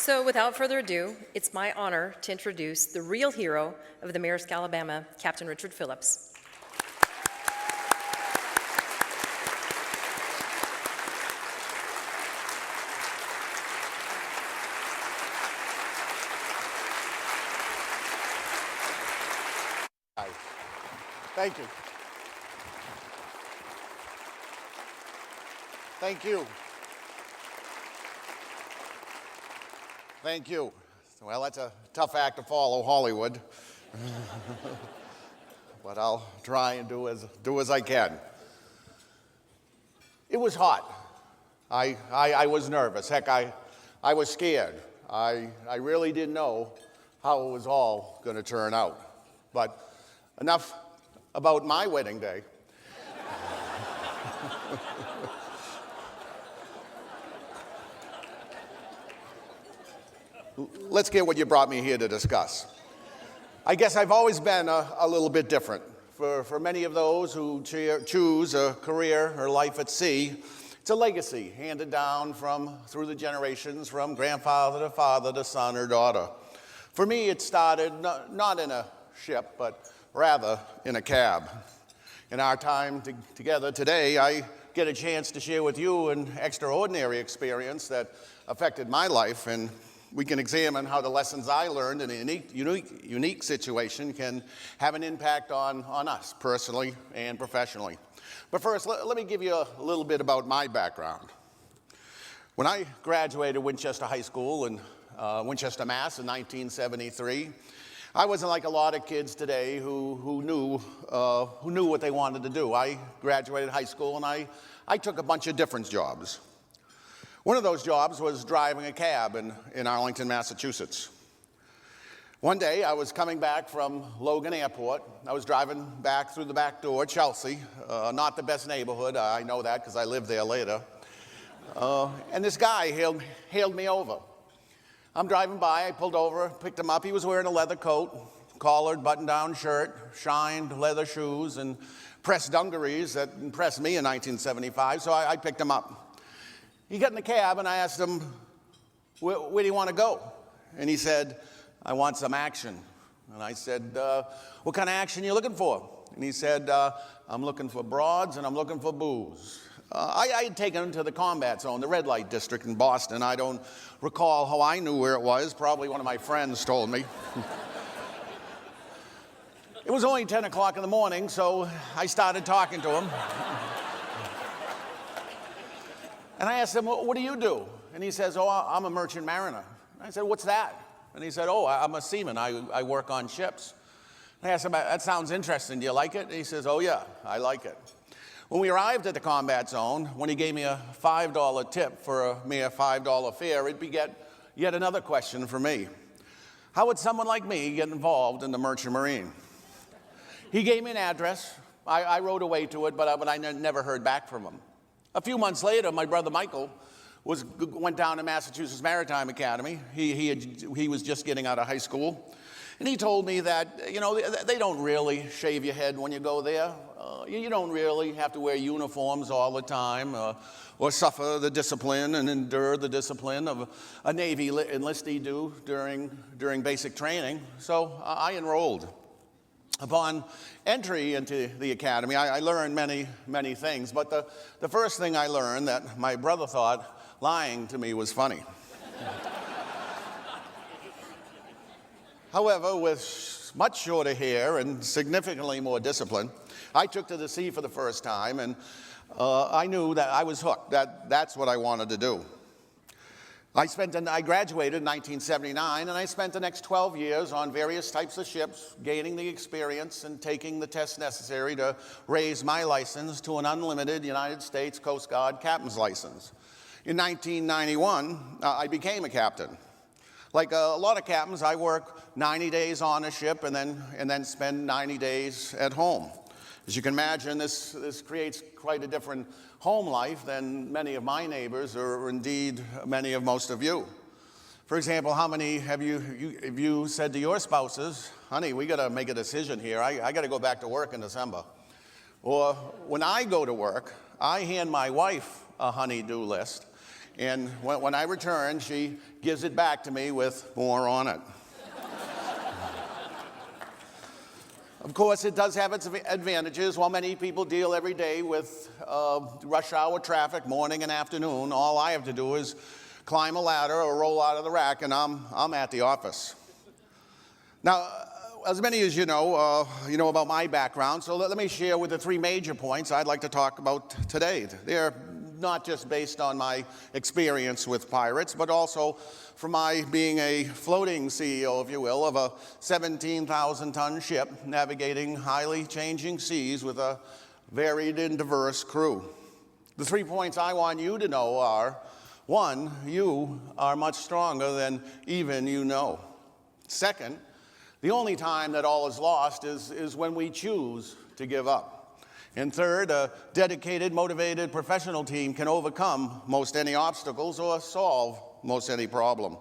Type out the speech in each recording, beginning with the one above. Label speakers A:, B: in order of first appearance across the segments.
A: So without further ado, it's my honor to introduce the real hero of the Maersk, Alabama, Captain Richard Phillips.
B: Hi. Thank you. Thank you. Thank you. Well, that's a tough act to follow, Hollywood. But I'll try and do as I can. It was hot. I was nervous. Heck, I was scared. I really didn't know how it was all going to turn out. But enough about my wedding day. Let's get what you brought me here to discuss. I guess I've always been a little bit different. For many of those who choose a career or life at sea, it's a legacy handed down through the generations, from grandfather to father to son or daughter. For me, it started not in a ship, but rather in a cab. In our time together today, I get a chance to share with you an extraordinary experience that affected my life, and we can examine how the lessons I learned in a unique situation can have an impact on us personally and professionally. But first, let me give you a little bit about my background. When I graduated Winchester High School in Winchester, Mass. in 1973, I wasn't like a lot of kids today who knew what they wanted to do. I graduated high school and I took a bunch of different jobs. One of those jobs was driving a cab in Arlington, Massachusetts. One day, I was coming back from Logan Airport. I was driving back through the back door, Chelsea, not the best neighborhood. I know that because I lived there later. And this guy hailed me over. I'm driving by, I pulled over, picked him up. He was wearing a leather coat, collared, button-down shirt, shined leather shoes, and pressed dungarees that impressed me in 1975, so I picked him up. He got in the cab, and I asked him, where do you want to go? And he said, I want some action. And I said, what kind of action are you looking for? And he said, I'm looking for broads, and I'm looking for booze. I had taken him to the combat zone, the red light district in Boston. I don't recall how I knew where it was. Probably one of my friends told me. It was only 10 o'clock in the morning, so I started talking to him. And I asked him, what do you do? And he says, oh, I'm a merchant mariner. I said, what's that? And he said, oh, I'm a seaman. I work on ships. And I asked him, that sounds interesting. Do you like it? And he says, oh, yeah, I like it. When we arrived at the combat zone, when he gave me a $5 tip for a mere $5 fare, it begat yet another question for me. How would someone like me get involved in the Merchant Marine? He gave me an address. I wrote away to it, but I never heard back from him. A few months later, my brother Michael went down to Massachusetts Maritime Academy. He was just getting out of high school. And he told me that, they don't really shave your head when you go there. You don't really have to wear uniforms all the time or suffer the discipline and endure the discipline of a Navy enlistee do during basic training. So I enrolled. Upon entry into the academy, I learned many things, but the first thing I learned that my brother thought lying to me was funny. However, with much shorter hair and significantly more discipline, I took to the sea for the first time, and I knew that I was hooked. That's what I wanted to do. I graduated in 1979, and I spent the next 12 years on various types of ships, gaining the experience and taking the tests necessary to raise my license to an unlimited United States Coast Guard captain's license. In 1991, I became a captain. Like a lot of captains, I work 90 days on a ship and then spend 90 days at home. As you can imagine, this creates quite a different home life than many of my neighbors, or indeed many of most of you. For example, how many have you said to your spouses, honey, we got to make a decision here. I got to go back to work in December. Or when I go to work, I hand my wife a honey-do list, And when I return, she gives it back to me with more on it. Of course, it does have its advantages. While many people deal every day with rush hour traffic, morning and afternoon, all I have to do is climb a ladder or roll out of the rack, and I'm at the office. Now, as many as you know about my background, so let me share with the three major points I'd like to talk about today. They're not just based on my experience with pirates, but also from my being a floating CEO, if you will, of a 17,000-ton ship navigating highly changing seas with a varied and diverse crew. The 3 points I want you to know are, 1, you are much stronger than even you know. Second, the only time that all is lost is when we choose to give up. And third, a dedicated, motivated professional team can overcome most any obstacles or solve most any problem.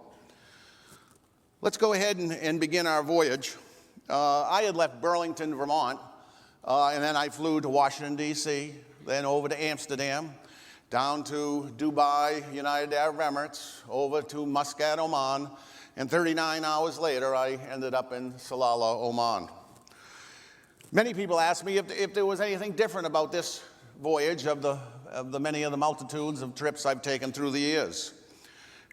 B: Let's go ahead and begin our voyage. I had left Burlington, Vermont, and then I flew to Washington, D.C., then over to Amsterdam, down to Dubai, United Arab Emirates, over to Muscat, Oman, and 39 hours later, I ended up in Salalah, Oman. Many people ask me if there was anything different about this voyage of the many of the multitudes of trips I've taken through the years.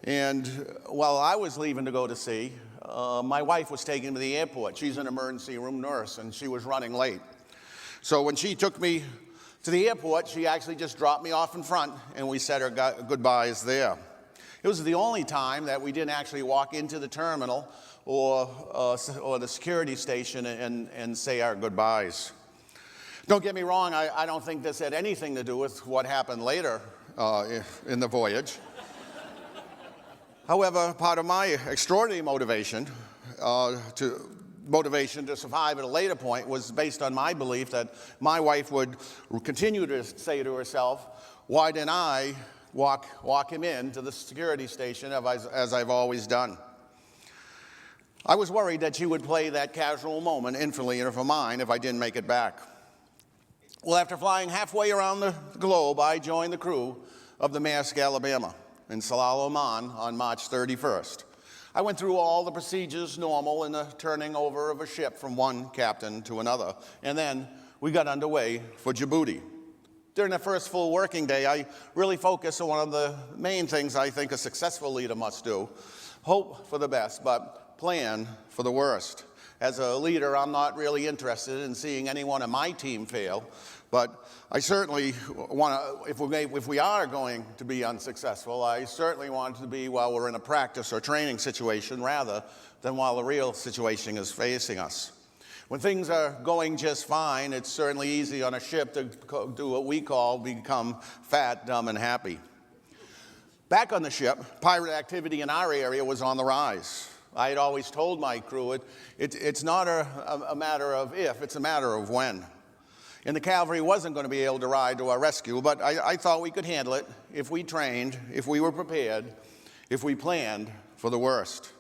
B: And while I was leaving to go to sea, my wife was taken to the airport. She's an emergency room nurse, and she was running late. So when she took me to the airport, she actually just dropped me off in front, and we said our goodbyes there. It was the only time that we didn't actually walk into the terminal or the security station and say our goodbyes. Don't get me wrong, I don't think this had anything to do with what happened later in the voyage. However, part of my extraordinary motivation to survive at a later point was based on my belief that my wife would continue to say to herself, why didn't I walk him into the security station as I've always done? I was worried that she would play that casual moment infinitely in her mind if I didn't make it back. Well, after flying halfway around the globe, I joined the crew of the Maersk Alabama in Salalah, Oman on March 31st. I went through all the procedures normal in the turning over of a ship from one captain to another, and then we got underway for Djibouti. During the first full working day, I really focused on one of the main things I think a successful leader must do: hope for the best, but plan for the worst. As a leader, I'm not really interested in seeing anyone on my team fail, but I certainly want to, if we are going to be unsuccessful, I certainly want it to be while we're in a practice or training situation rather than while the real situation is facing us. When things are going just fine, it's certainly easy on a ship to do what we call become fat, dumb, and happy. Back on the ship, pirate activity in our area was on the rise. I had always told my crew it's not a matter of if, it's a matter of when. And the cavalry wasn't going to be able to ride to our rescue, but I thought we could handle it if we trained, if we were prepared, if we planned for the worst.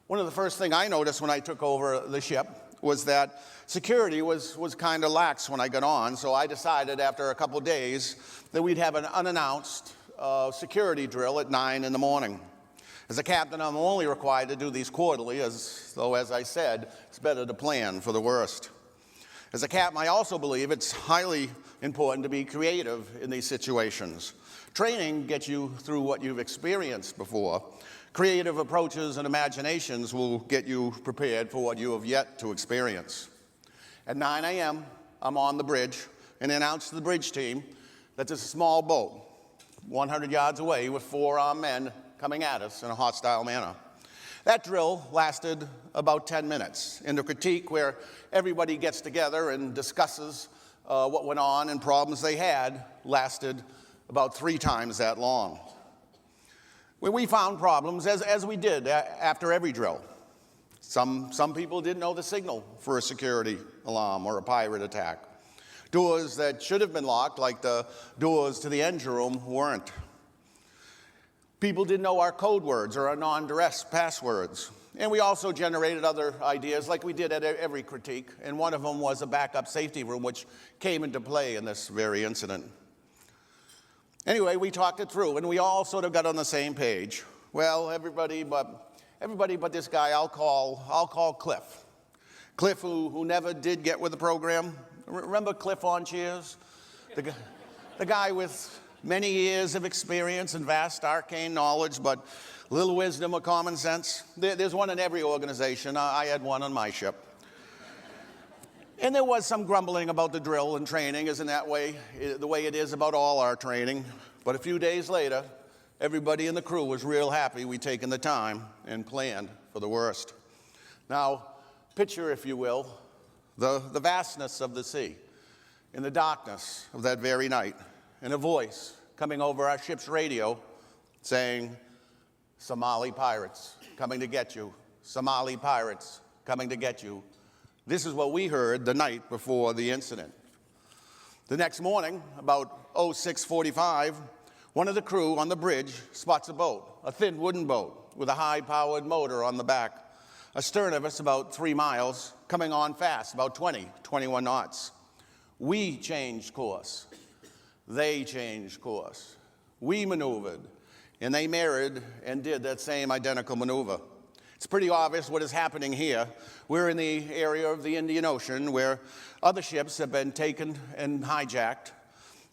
B: One of the first things I noticed when I took over the ship was that security was kind of lax when I got on, so I decided after a couple days that we'd have an unannounced security drill at 9 in the morning. As a captain, I'm only required to do these quarterly, as I said, it's better to plan for the worst. As a captain, I also believe it's highly important to be creative in these situations. Training gets you through what you've experienced before. Creative approaches and imaginations will get you prepared for what you have yet to experience. At 9 a.m., I'm on the bridge and announce to the bridge team that there's a small boat 100 yards away with 4 armed men coming at us in a hostile manner. That drill lasted about 10 minutes in the critique where everybody gets together and discusses what went on and problems they had lasted about 3 times that long. When we found problems, as we did after every drill, some people didn't know the signal for a security alarm or a pirate attack. Doors that should have been locked, like the doors to the engine room, weren't. People didn't know our code words or our non-duress passwords. And we also generated other ideas like we did at every critique, and one of them was a backup safety room, which came into play in this very incident. Anyway, we talked it through, and we all sort of got on the same page. Well, everybody but this guy I'll call Cliff. Cliff, who never did get with the program. Remember Cliff on Cheers? The guy with many years of experience and vast arcane knowledge, but little wisdom or common sense. There's one in every organization. I had one on my ship. And there was some grumbling about the drill and training, isn't that the way it is about all our training? But a few days later, everybody in the crew was real happy we'd taken the time and planned for the worst. Now, picture, if you will, the vastness of the sea in the darkness of that very night, and a voice coming over our ship's radio saying, "Somali pirates coming to get you. Somali pirates coming to get you." This is what we heard the night before the incident. The next morning, about 06:45, one of the crew on the bridge spots a boat, a thin wooden boat with a high-powered motor on the back, astern of us about 3 miles, coming on fast, about 21 knots. We changed course. They changed course. We maneuvered, and they mirrored and did that same identical maneuver. It's pretty obvious what is happening here. We're in the area of the Indian Ocean where other ships have been taken and hijacked.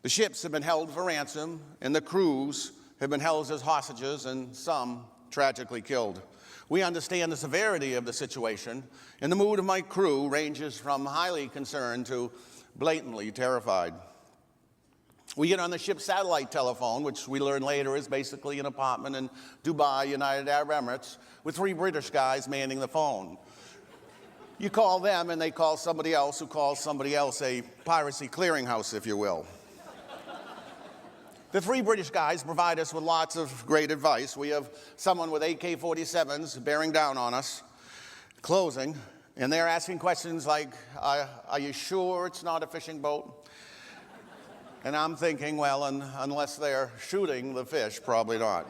B: The ships have been held for ransom, and the crews have been held as hostages, and some tragically killed. We understand the severity of the situation, and the mood of my crew ranges from highly concerned to blatantly terrified. We get on the ship's satellite telephone, which we learn later is basically an apartment in Dubai, United Arab Emirates, with 3 British guys manning the phone. You call them, and they call somebody else who calls somebody else, a piracy clearinghouse, if you will. The 3 British guys provide us with lots of great advice. We have someone with AK-47s bearing down on us, closing, and they're asking questions like, are you sure it's not a fishing boat? And I'm thinking, well, unless they're shooting the fish, probably not.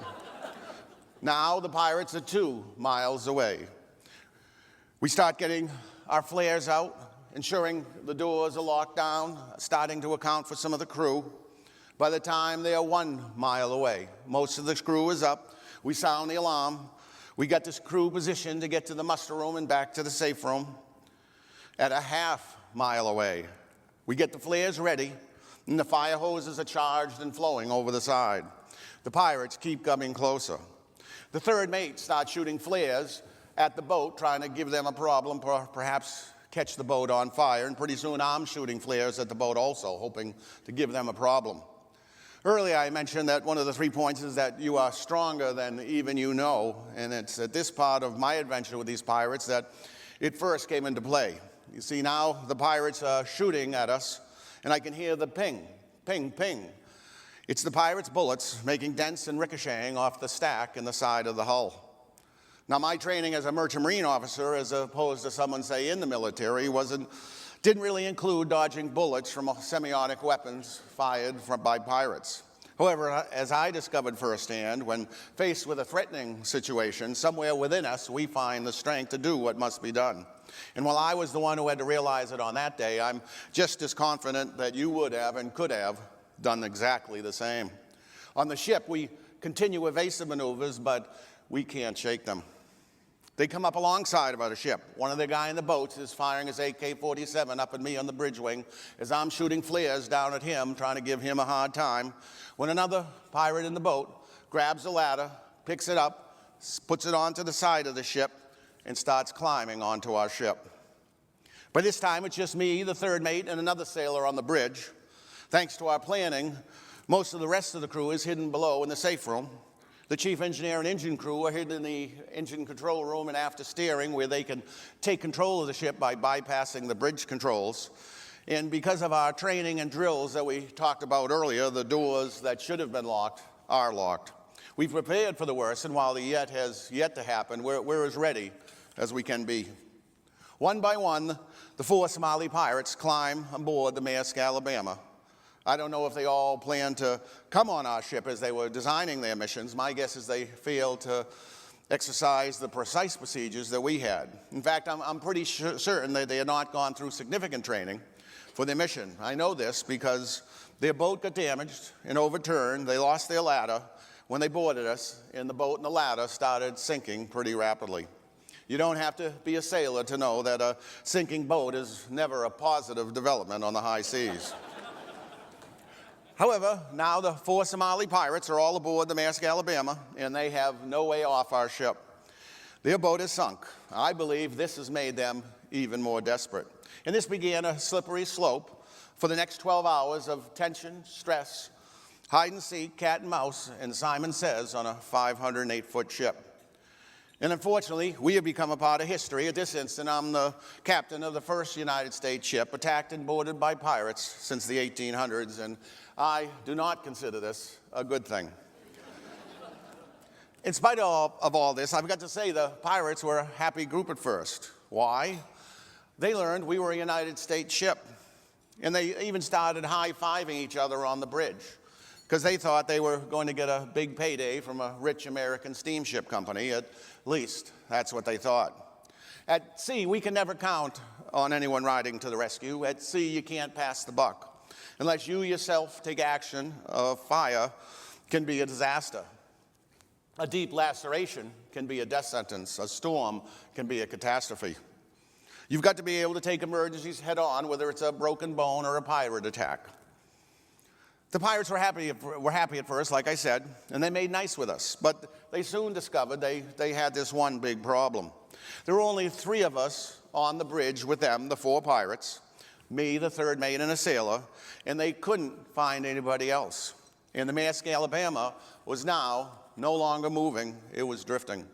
B: Now the pirates are 2 miles away. We start getting our flares out, ensuring the doors are locked down, starting to account for some of the crew. By the time they are 1 mile away, most of the crew is up. We sound the alarm. We get this crew positioned to get to the muster room and back to the safe room. At a half mile away, we get the flares ready, and the fire hoses are charged and flowing over the side. The pirates keep coming closer. The 3rd mate starts shooting flares at the boat, trying to give them a problem, perhaps catch the boat on fire, and pretty soon I'm shooting flares at the boat also, hoping to give them a problem. Earlier I mentioned that one of the 3 points is that you are stronger than even you know, and it's at this part of my adventure with these pirates that it first came into play. You see, now the pirates are shooting at us, and I can hear the ping, ping, ping. It's the pirates' bullets making dents and ricocheting off the stack in the side of the hull. Now, my training as a merchant marine officer, as opposed to someone, say, in the military, didn't really include dodging bullets from semiotic weapons fired by pirates. However, as I discovered firsthand, when faced with a threatening situation, somewhere within us, we find the strength to do what must be done. And while I was the one who had to realize it on that day, I'm just as confident that you would have and could have done exactly the same. On the ship, we continue evasive maneuvers, but we can't shake them. They come up alongside of our ship. One of the guys in the boats is firing his AK-47 up at me on the bridge wing as I'm shooting flares down at him, trying to give him a hard time, when another pirate in the boat grabs a ladder, picks it up, puts it onto the side of the ship, and starts climbing onto our ship. By this time, it's just me, the 3rd mate, and another sailor on the bridge. Thanks to our planning, most of the rest of the crew is hidden below in the safe room. The chief engineer and engine crew are hidden in the engine control room and after steering, where they can take control of the ship by bypassing the bridge controls. And because of our training and drills that we talked about earlier, the doors that should have been locked are locked. We've prepared for the worst, and while the yet has yet to happen, we're as ready as we can be. One by one, the 4 Somali pirates climb aboard the Maersk Alabama. I don't know if they all planned to come on our ship as they were designing their missions. My guess is they failed to exercise the precise procedures that we had. In fact, I'm pretty certain that they had not gone through significant training for their mission. I know this because Their boat got damaged and overturned. They lost their ladder when they boarded us, and the boat and the ladder started sinking pretty rapidly. You don't have to be a sailor to know that a sinking boat is never a positive development on the high seas. However, now the 4 Somali pirates are all aboard the Maersk Alabama, and they have no way off our ship. Their boat is sunk. I believe this has made them even more desperate. And this began a slippery slope for the next 12 hours of tension, stress, hide and seek, cat and mouse, and Simon Says on a 508-foot ship. And unfortunately, we have become a part of history. At this instant, I'm the captain of the first United States ship attacked and boarded by pirates since the 1800s, and I do not consider this a good thing. In spite of all this, I've got to say the pirates were a happy group at first. Why? They learned we were a United States ship, and they even started high-fiving each other on the bridge, because they thought they were going to get a big payday from a rich American steamship company. At least that's what they thought. At sea, we can never count on anyone riding to the rescue. At sea, you can't pass the buck. Unless you yourself take action, a fire can be a disaster. A deep laceration can be a death sentence. A storm can be a catastrophe. You've got to be able to take emergencies head on, whether it's a broken bone or a pirate attack. The pirates were happy at first, like I said, and they made nice with us. But they soon discovered they had this one big problem. There were only 3 of us on the bridge with them, the 4 pirates, me, the 3rd mate, and a sailor, and they couldn't find anybody else. And the Maersk Alabama was now no longer moving, it was drifting.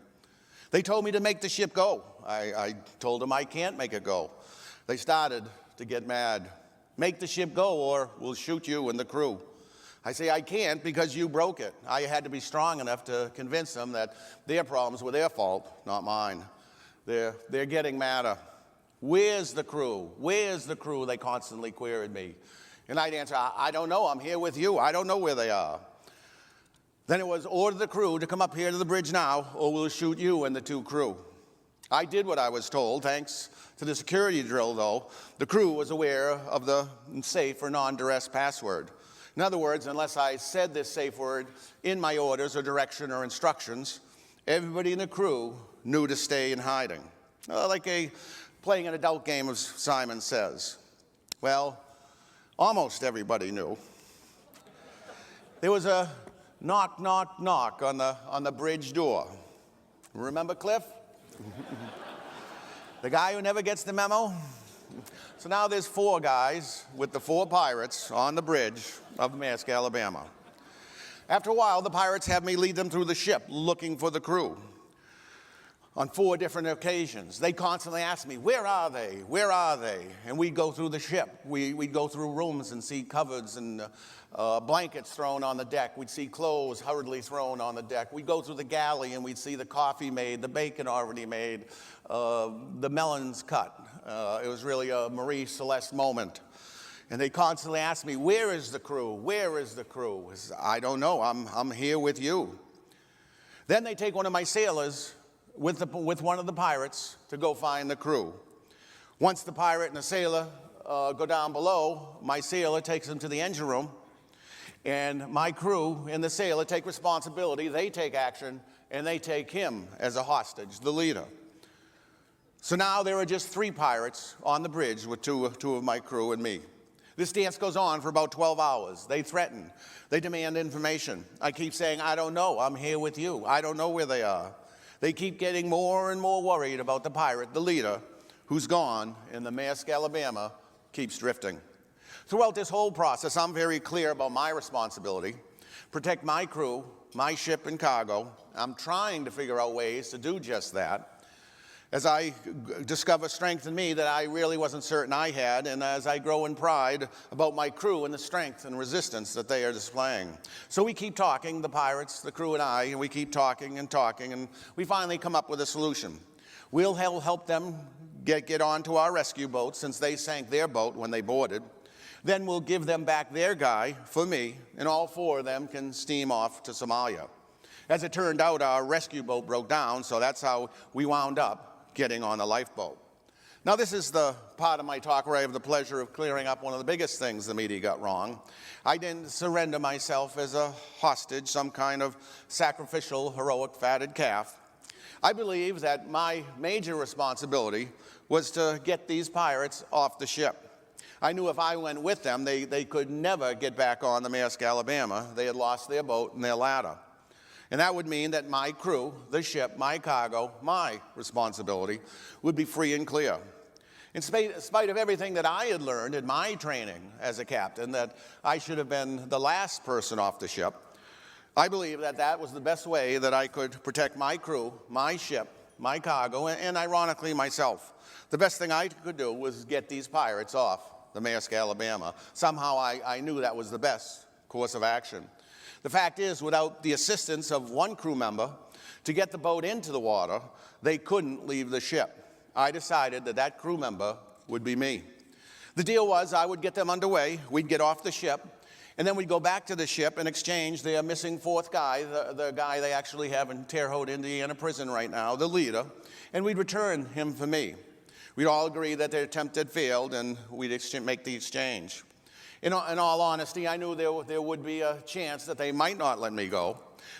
B: They told me to make the ship go. I told them I can't make it go. They started to get mad. Make the ship go or we'll shoot you and the crew. I say I can't because you broke it. I had to be strong enough to convince them that their problems were their fault, not mine. They're getting madder. Where's the crew? Where's the crew? They constantly queried me. And I'd answer, I don't know, I'm here with you. I don't know where they are. Then it was order the crew to come up here to the bridge now or we'll shoot you and the 2 crew. I did what I was told. Thanks to the security drill, though, the crew was aware of the safe or non-duress password. In other words, unless I said this safe word in my orders or direction or instructions, everybody in the crew knew to stay in hiding. Like playing an adult game of Simon Says. Well, almost everybody knew. There was a knock, knock, knock on the bridge door. Remember Cliff? The guy who never gets the memo? So now there's 4 guys with the 4 pirates on the bridge of Maersk, Alabama. After a while, the pirates have me lead them through the ship looking for the crew. On 4 different occasions, they constantly ask me, where are they? Where are they? And we'd go through the ship. We'd go through rooms and see cupboards and blankets thrown on the deck. We'd see clothes hurriedly thrown on the deck. We'd go through the galley and we'd see the coffee made, the bacon already made, the melons cut. It was really a Marie Celeste moment. And they constantly ask me, where is the crew? Where is the crew? I said, I don't know. I'm here with you. Then they take one of my sailors with one of the pirates to go find the crew. Once the pirate and the sailor go down below, my sailor takes them to the engine room, and my crew and the sailor take responsibility. They take action, and they take him as a hostage, the leader. So now there are just 3 pirates on the bridge with two of my crew and me. This dance goes on for about 12 hours. They threaten. They demand information. I keep saying, I don't know. I'm here with you. I don't know where they are. They keep getting more and more worried about the pirate, the leader, who's gone, and the Maersk Alabama keeps drifting. Throughout this whole process, I'm very clear about my responsibility. Protect my crew, my ship and cargo. I'm trying to figure out ways to do just that. As I discover strength in me that I really wasn't certain I had, and as I grow in pride about my crew and the strength and resistance that they are displaying. So we keep talking, the pirates, the crew and I, and we keep talking, and we finally come up with a solution. We'll help them get onto our rescue boat since they sank their boat when they boarded. Then we'll give them back their guy for me, and all 4 of them can steam off to Somalia. As it turned out, our rescue boat broke down, so that's how we wound up getting on a lifeboat. Now, this is the part of my talk where I have the pleasure of clearing up one of the biggest things the media got wrong. I didn't surrender myself as a hostage, some kind of sacrificial, heroic, fatted calf. I believe that my major responsibility was to get these pirates off the ship. I knew if I went with them, they could never get back on the Maersk, Alabama. They had lost their boat and their ladder. And that would mean that my crew, the ship, my cargo, my responsibility would be free and clear. In spite of everything that I had learned in my training as a captain, that I should have been the last person off the ship, I believe that that was the best way that I could protect my crew, my ship, my cargo, and ironically myself. The best thing I could do was get these pirates off the Maersk, Alabama. Somehow I knew that was the best course of action. The fact is, without the assistance of one crew member to get the boat into the water, they couldn't leave the ship. I decided that that crew member would be me. The deal was I would get them underway, we'd get off the ship, and then we'd go back to the ship and exchange their missing fourth guy, the guy they actually have in Terre Haute, Indiana prison right now, the leader, and we'd return him for me. We'd all agree that their attempt had failed, and we'd make the exchange. In all honesty, I knew there would be a chance that they might not let me go,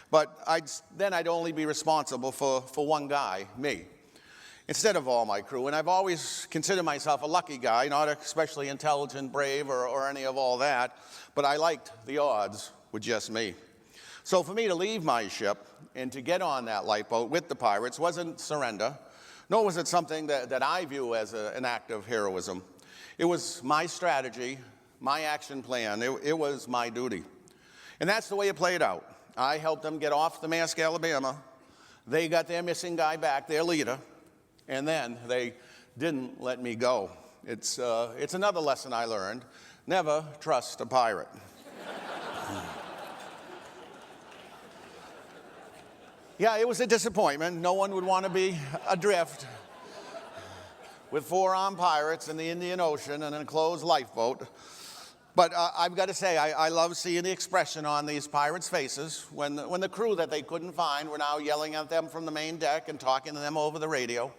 B: but then I'd only be responsible for one guy, me, instead of all my crew. And I've always considered myself a lucky guy, not especially intelligent, brave, or any of all that, but I liked the odds with just me. So for me to leave my ship and to get on that lifeboat with the pirates wasn't surrender, nor was it something that I view as an act of heroism. It was my strategy, my action plan. It was my duty. And that's the way it played out. I helped them get off the Maersk, Alabama. They got their missing guy back, their leader, and then they didn't let me go. It's another lesson I learned. Never trust a pirate. Yeah, it was a disappointment. No one would want to be adrift with 4 armed pirates in the Indian Ocean in an enclosed lifeboat. But I've got to say, I love seeing the expression on these pirates' faces when the crew that they couldn't find were now yelling at them from the main deck and talking to them over the radio.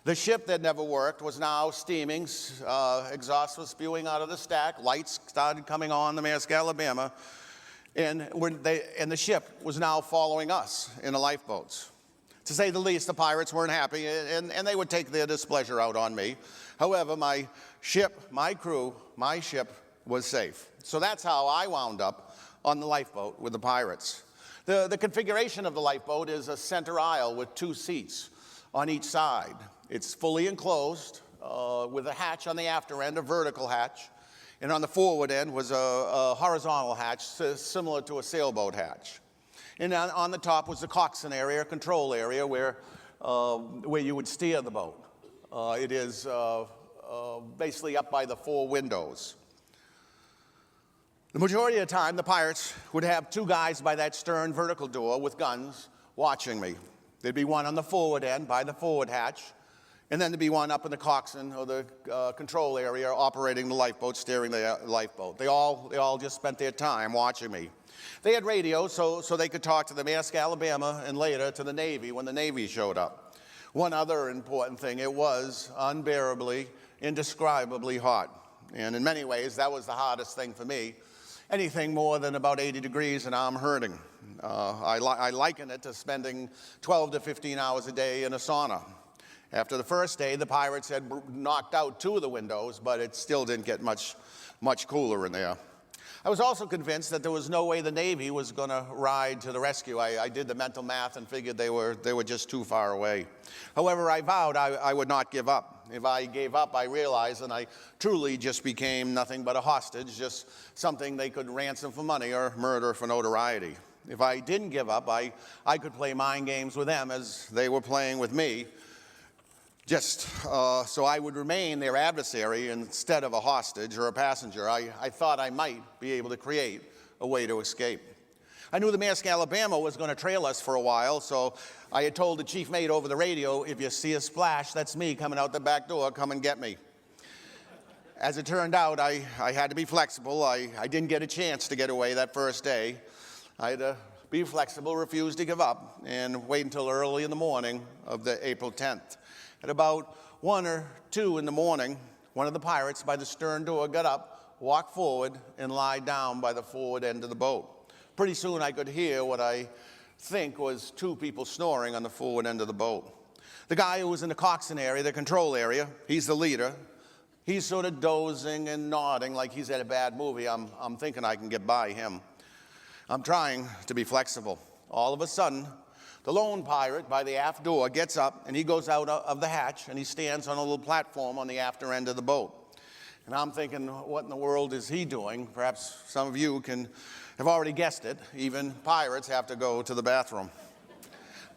B: The ship that never worked was now steaming, exhaust was spewing out of the stack, lights started coming on the Maersk, Alabama, and the ship was now following us in the lifeboats. To say the least, the pirates weren't happy, and they would take their displeasure out on me. However, my ship, my crew, my ship was safe. So that's how I wound up on the lifeboat with the pirates. The configuration of the lifeboat is a center aisle with 2 seats on each side. It's fully enclosed with a hatch on the after end, a vertical hatch, and on the forward end was a horizontal hatch similar to a sailboat hatch. And on the top was the coxswain area, control area, where you would steer the boat. It is basically up by the 4 windows. The majority of the time, the pirates would have 2 guys by that stern vertical door with guns watching me. There'd be one on the forward end by the forward hatch, and then there'd be one up in the coxswain or the control area operating the lifeboat, steering the lifeboat. They all just spent their time watching me. They had radios so they could talk to the Maersk, Alabama, and later to the Navy when the Navy showed up. One other important thing, it was unbearably, indescribably hot. And in many ways, that was the hardest thing for me. Anything more than about 80 degrees and I'm hurting. I liken it to spending 12 to 15 hours a day in a sauna. After the first day, the pirates had knocked out 2 of the windows, but it still didn't get much cooler in there. I was also convinced that there was no way the Navy was going to ride to the rescue. I did the mental math and figured they were just too far away. However, I vowed I would not give up. If I gave up, I realized, and I truly just became nothing but a hostage, just something they could ransom for money or murder for notoriety. If I didn't give up, I could play mind games with them as they were playing with me, just so I would remain their adversary instead of a hostage or a passenger. I thought I might be able to create a way to escape. I knew the Maersk, Alabama was going to trail us for a while, so I had told the chief mate over the radio, if you see a splash, that's me coming out the back door, come and get me. As it turned out, I had to be flexible. I didn't get a chance to get away that first day. I had to be flexible, refuse to give up, and wait until early in the morning of the April 10th. At about 1 or 2 in the morning, one of the pirates by the stern door got up, walked forward, and lied down by the forward end of the boat. Pretty soon I could hear what I think was 2 people snoring on the forward end of the boat. The guy who was in the coxswain area, the control area, he's the leader. He's sort of dozing and nodding like he's at a bad movie. I'm thinking I can get by him. I'm trying to be flexible. All of a sudden, the lone pirate by the aft door gets up and he goes out of the hatch and he stands on a little platform on the after end of the boat. And I'm thinking, what in the world is he doing? Perhaps some of you have already guessed it. Even pirates have to go to the bathroom.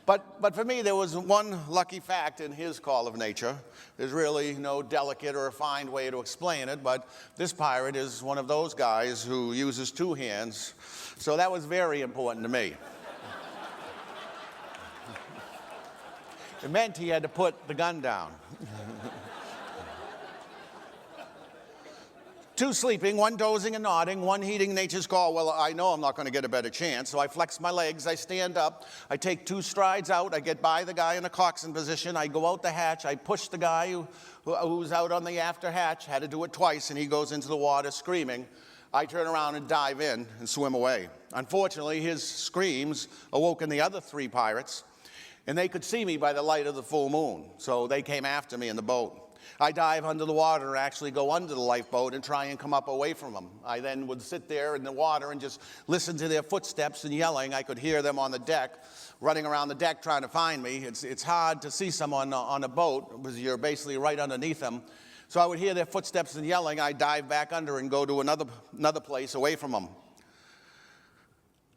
B: But for me, there was one lucky fact in his call of nature. There's really no delicate or refined way to explain it, but this pirate is one of those guys who uses 2 hands, so that was very important to me. It meant he had to put the gun down. 2 sleeping, 1 dozing and nodding, 1 heeding nature's call. Well, I know I'm not going to get a better chance, so I flex my legs, I stand up, I take 2 strides out, I get by the guy in the coxswain position, I go out the hatch, I push the guy who's out on the after hatch, had to do it twice, and he goes into the water screaming. I turn around and dive in and swim away. Unfortunately, his screams awoken the other 3 pirates, and they could see me by the light of the full moon, so they came after me in the boat. I dive under the water and actually go under the lifeboat and try and come up away from them. I then would sit there in the water and just listen to their footsteps and yelling. I could hear them on the deck, running around the deck trying to find me. It's hard to see someone on a boat because you're basically right underneath them. So I would hear their footsteps and yelling. I dive back under and go to another place away from them.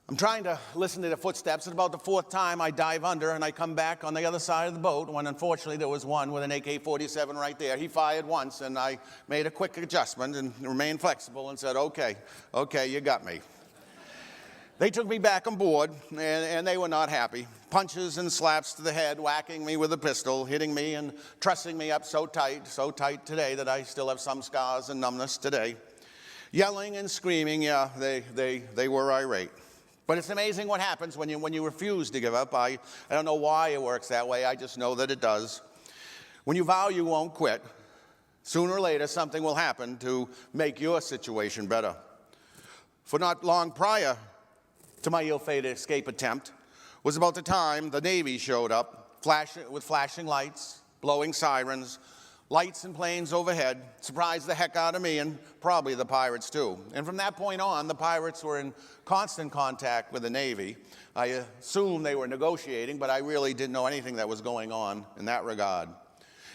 B: I'm trying to listen to the footsteps, and about the 4th time I dive under and I come back on the other side of the boat when unfortunately there was one with an AK-47 right there. He fired once and I made a quick adjustment and remained flexible and said, okay, you got me. They took me back on board and they were not happy. Punches and slaps to the head, whacking me with a pistol, hitting me and trussing me up so tight today that I still have some scars and numbness today. Yelling and screaming, yeah, they were irate. But it's amazing what happens when you refuse to give up. I don't know why it works that way. I just know that it does. When you vow you won't quit, sooner or later something will happen to make your situation better. For not long prior to my ill-fated escape attempt was about the time the Navy showed up, with flashing lights, blowing sirens, lights and planes overhead, surprised the heck out of me and probably the pirates too. And from that point on, the pirates were in constant contact with the Navy. I assumed they were negotiating, but I really didn't know anything that was going on in that regard.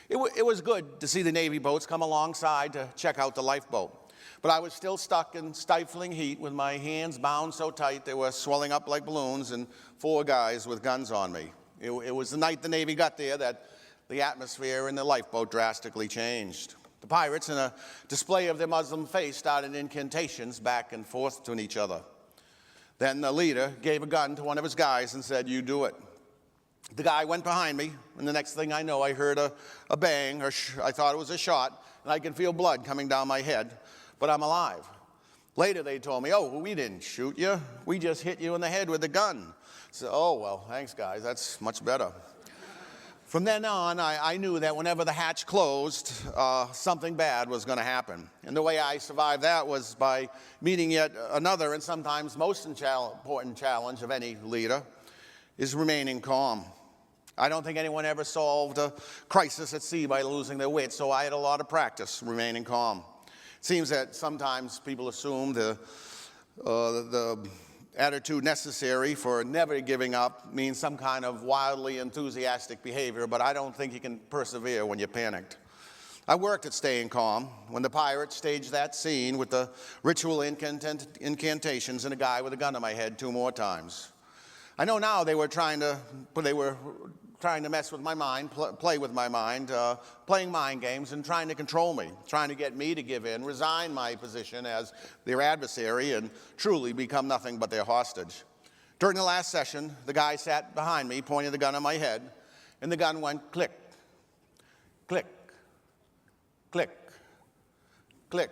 B: It was good to see the Navy boats come alongside to check out the lifeboat. But I was still stuck in stifling heat with my hands bound so tight they were swelling up like balloons and 4 guys with guns on me. It was the night the Navy got there that the atmosphere in the lifeboat drastically changed. The pirates, in a display of their Muslim faith, started incantations back and forth to each other. Then the leader gave a gun to one of his guys and said, "You do it." The guy went behind me, and the next thing I know, I heard a bang, or I thought it was a shot, and I could feel blood coming down my head, but I'm alive. Later, they told me, "Oh, we didn't shoot you. We just hit you in the head with a gun." So, oh, well, thanks, guys. That's much better. From then on, I knew that whenever the hatch closed, something bad was going to happen. And the way I survived that was by meeting yet another and sometimes most important challenge of any leader, is remaining calm. I don't think anyone ever solved a crisis at sea by losing their wits, so I had a lot of practice remaining calm. It seems that sometimes people assume the attitude necessary for never giving up means some kind of wildly enthusiastic behavior, but I don't think you can persevere when you're panicked. I worked at staying calm when the pirates staged that scene with the ritual incantations and a guy with a gun to my head 2 more times. I know now they were trying to mess with my mind, play with my mind, playing mind games and trying to control me, trying to get me to give in, resign my position as their adversary and truly become nothing but their hostage. During the last session, the guy sat behind me, pointing the gun at my head, and the gun went click, click, click, click.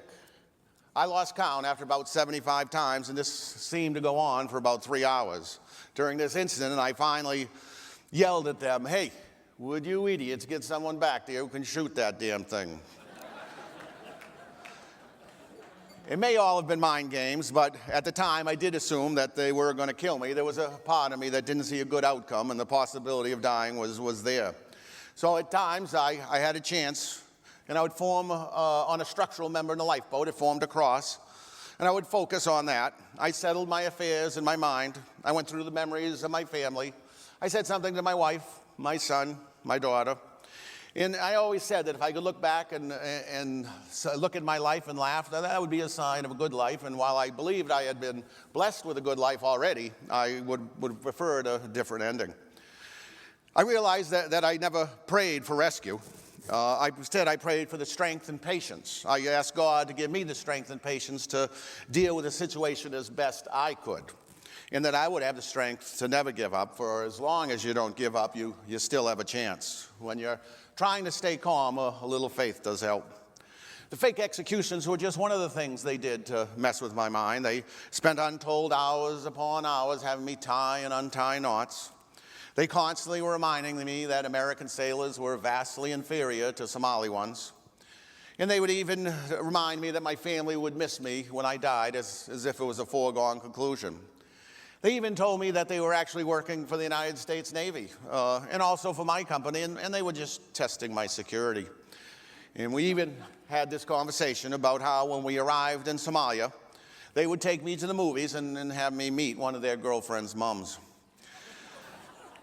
B: I lost count after about 75 times, and this seemed to go on for about 3 hours. During this incident, I finally yelled at them, "Hey, Would you idiots get someone back there who can shoot that damn thing? It may all have been mind games, but at the time I did assume that they were going to kill me. There was a part of me that didn't see a good outcome, and the possibility of dying was there. So at times I had a chance, and I would form on a structural member in the lifeboat. It formed a cross, and I would focus on that. I settled my affairs in my mind. I went through the memories of my family. I said something to my wife, my son, my daughter. And I always said that if I could look back and look at my life and laugh, that would be a sign of a good life. And while I believed I had been blessed with a good life already, I would prefer a different ending. I realized that I never prayed for rescue. Instead, I prayed for the strength and patience. I asked God to give me the strength and patience to deal with the situation as best I could, and that I would have the strength to never give up. For as long as you don't give up, you still have a chance. When you're trying to stay calm, a little faith does help. The fake executions were just one of the things they did to mess with my mind. They spent untold hours upon hours having me tie and untie knots. They constantly were reminding me that American sailors were vastly inferior to Somali ones. And they would even remind me that my family would miss me when I died, as if it was a foregone conclusion. They even told me that they were actually working for the United States Navy and also for my company, and they were just testing my security. And we even had this conversation about how when we arrived in Somalia, they would take me to the movies and have me meet one of their girlfriends' mums.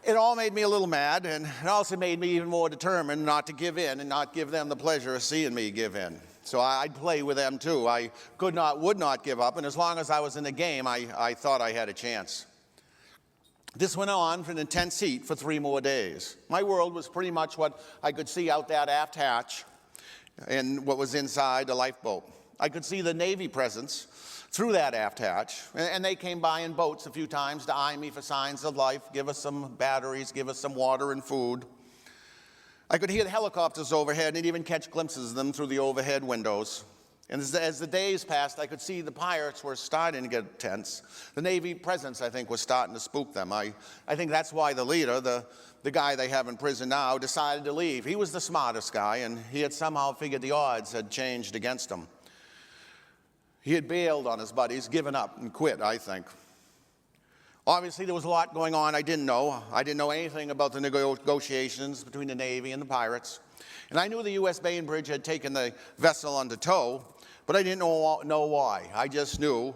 B: It all made me a little mad, and it also made me even more determined not to give in and not give them the pleasure of seeing me give in. So I'd play with them too. I would not give up, and as long as I was in the game, I thought I had a chance. This went on for an intense heat for 3 more days. My world was pretty much what I could see out that aft hatch and what was inside the lifeboat. I could see the Navy presence through that aft hatch, and they came by in boats a few times to eye me for signs of life, give us some batteries, give us some water and food. I could hear the helicopters overhead and even catch glimpses of them through the overhead windows. And as the days passed, I could see the pirates were starting to get tense. The Navy presence, I think, was starting to spook them. I think that's why the leader, the guy they have in prison now, decided to leave. He was the smartest guy, and he had somehow figured the odds had changed against him. He had bailed on his buddies, given up and quit, I think. Obviously, there was a lot going on I didn't know. I didn't know anything about the negotiations between the Navy and the pirates. And I knew the U.S. Bainbridge had taken the vessel under tow, but I didn't know why. I just knew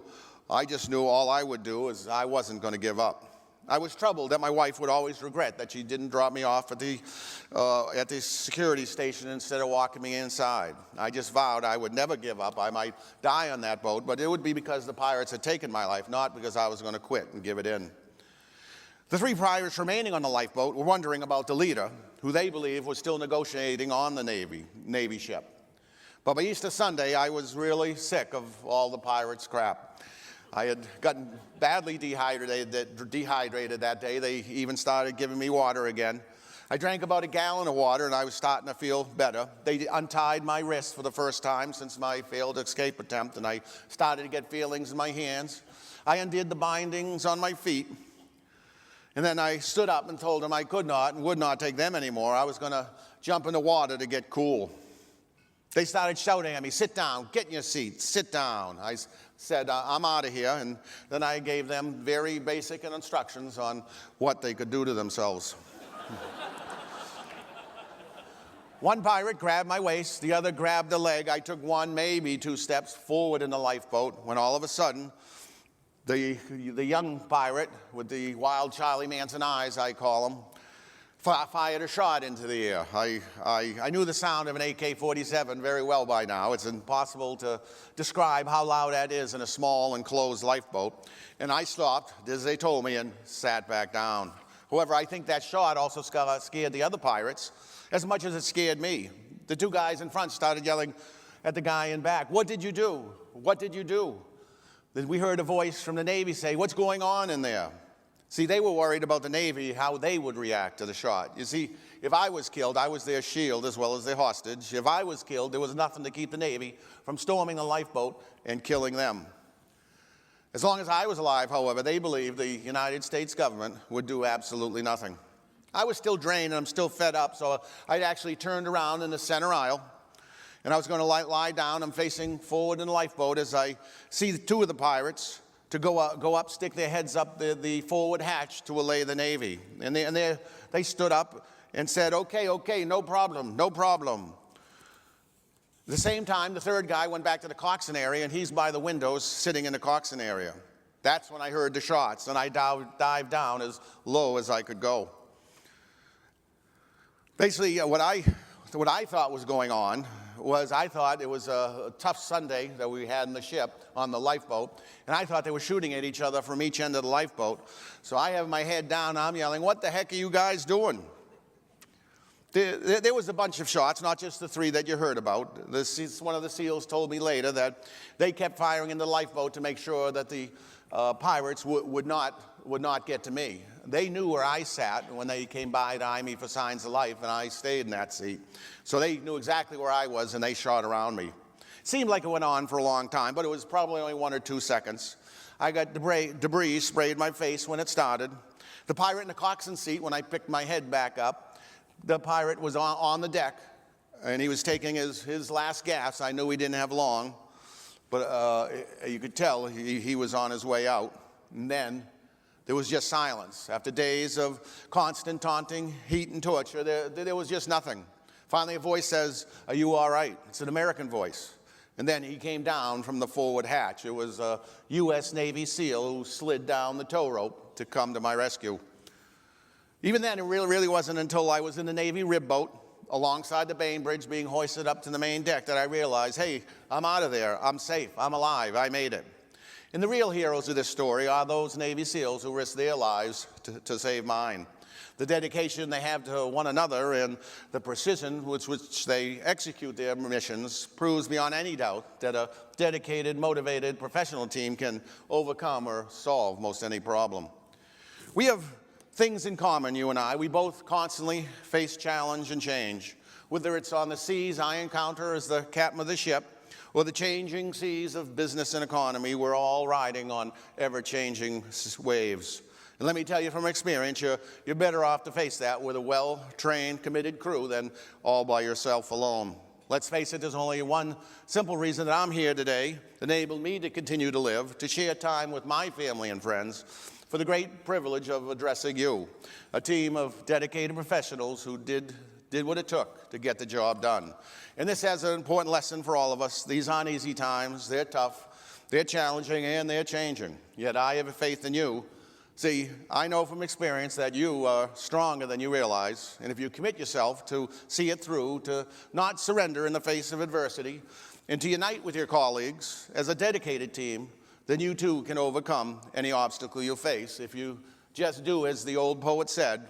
B: all I would do is I wasn't going to give up. I was troubled that my wife would always regret that she didn't drop me off at the security station instead of walking me inside. I just vowed I would never give up. I might die on that boat, but it would be because the pirates had taken my life, not because I was going to quit and give it in. The 3 pirates remaining on the lifeboat were wondering about the leader, who they believed was still negotiating on the Navy ship. But by Easter Sunday, I was really sick of all the pirates' crap. I had gotten badly dehydrated that day. They even started giving me water again. I drank about a gallon of water, and I was starting to feel better. They untied my wrist for the first time since my failed escape attempt, and I started to get feelings in my hands. I undid the bindings on my feet, and then I stood up and told them I could not and would not take them anymore. I was going to jump in the water to get cool. They started shouting at me, "Sit down, get in your seat, sit down." I said, "I'm out of here," and then I gave them very basic instructions on what they could do to themselves. One pirate grabbed my waist, the other grabbed a leg. I took 1, maybe 2 steps forward in the lifeboat when all of a sudden, the young pirate with the wild Charlie Manson eyes, I call him, fired a shot into the air. I knew the sound of an AK-47 very well by now. It's impossible to describe how loud that is in a small enclosed lifeboat. And I stopped, as they told me, and sat back down. However, I think that shot also scared the other pirates as much as it scared me. The 2 guys in front started yelling at the guy in back, "What did you do? What did you do?" Then we heard a voice from the Navy say, "What's going on in there?" See, they were worried about the Navy, how they would react to the shot. You see, if I was killed, I was their shield as well as their hostage. If I was killed, there was nothing to keep the Navy from storming the lifeboat and killing them. As long as I was alive, however, they believed the United States government would do absolutely nothing. I was still drained and I'm still fed up, so I actually turned around in the center aisle, and I was going to lie down. I'm facing forward in the lifeboat as I see two of the pirates to go up, stick their heads up the forward hatch to allay the Navy. And they stood up and said, okay, no problem, no problem. At the same time, the third guy went back to the coxswain area, and he's by the windows sitting in the coxswain area. That's when I heard the shots, and I dived down as low as I could go. Basically, what I thought was going on was I thought it was a tough Sunday that we had in the ship on the lifeboat, and I thought they were shooting at each other from each end of the lifeboat. So I have my head down, I'm yelling, "What the heck are you guys doing?" There was a bunch of shots, not just the three that you heard about. One of the SEALs told me later that they kept firing in the lifeboat to make sure that the pirates would not get to me. They knew where I sat when they came by to eye me for signs of life, and I stayed in that seat. So they knew exactly where I was, and they shot around me. Seemed like it went on for a long time, but it was probably only 1 or 2 seconds. I got debris sprayed my face when it started. The pirate in the coxswain seat, when I picked my head back up, the pirate was on the deck, and he was taking his last gas. I knew he didn't have long, but you could tell he was on his way out. And then there was just silence. After days of constant taunting, heat, and torture, there was just nothing. Finally, a voice says, "Are you all right?" It's an American voice. And then he came down from the forward hatch. It was a U.S. Navy SEAL who slid down the tow rope to come to my rescue. Even then, it really wasn't until I was in the Navy rib boat alongside the Bainbridge being hoisted up to the main deck that I realized, hey, I'm out of there. I'm safe. I'm alive. I made it. And the real heroes of this story are those Navy SEALs who risked their lives to save mine. The dedication they have to one another and the precision with which they execute their missions proves beyond any doubt that a dedicated, motivated professional team can overcome or solve most any problem. We have things in common, you and I. We both constantly face challenge and change. Whether it's on the seas I encounter as the captain of the ship, or the changing seas of business and economy, we're all riding on ever-changing waves. And let me tell you from experience, you're better off to face that with a well-trained, committed crew than all by yourself alone. Let's face it, there's only one simple reason that I'm here today, enabled me to continue to live, to share time with my family and friends, for the great privilege of addressing you, a team of dedicated professionals who did what it took to get the job done. And this has an important lesson for all of us. These aren't easy times. They're tough, they're challenging, and they're changing. Yet I have a faith in you. See, I know from experience that you are stronger than you realize, and if you commit yourself to see it through, to not surrender in the face of adversity, and to unite with your colleagues as a dedicated team, then you too can overcome any obstacle you face if you just do as the old poet said.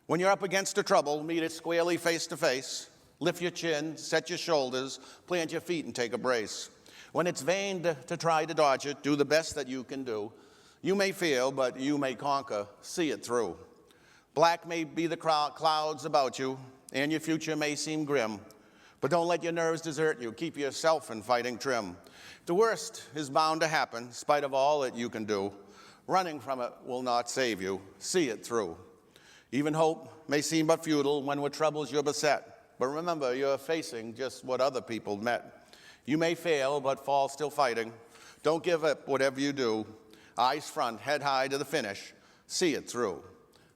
B: When you're up against a trouble, meet it squarely face to face, lift your chin, set your shoulders, plant your feet and take a brace. When it's vain to try to dodge it, do the best that you can do. You may fail, but you may conquer. See it through. Black may be the clouds about you, and your future may seem grim, but don't let your nerves desert you. Keep yourself in fighting trim. The worst is bound to happen, in spite of all that you can do. Running from it will not save you. See it through. Even hope may seem but futile when with troubles you're beset. But remember, you're facing just what other people met. You may fail, but fall still fighting. Don't give up whatever you do. Eyes front, head high to the finish. See it through.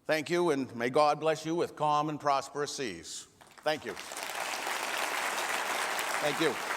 B: Thank you, and may God bless you with calm and prosperous seas. Thank you. Thank you.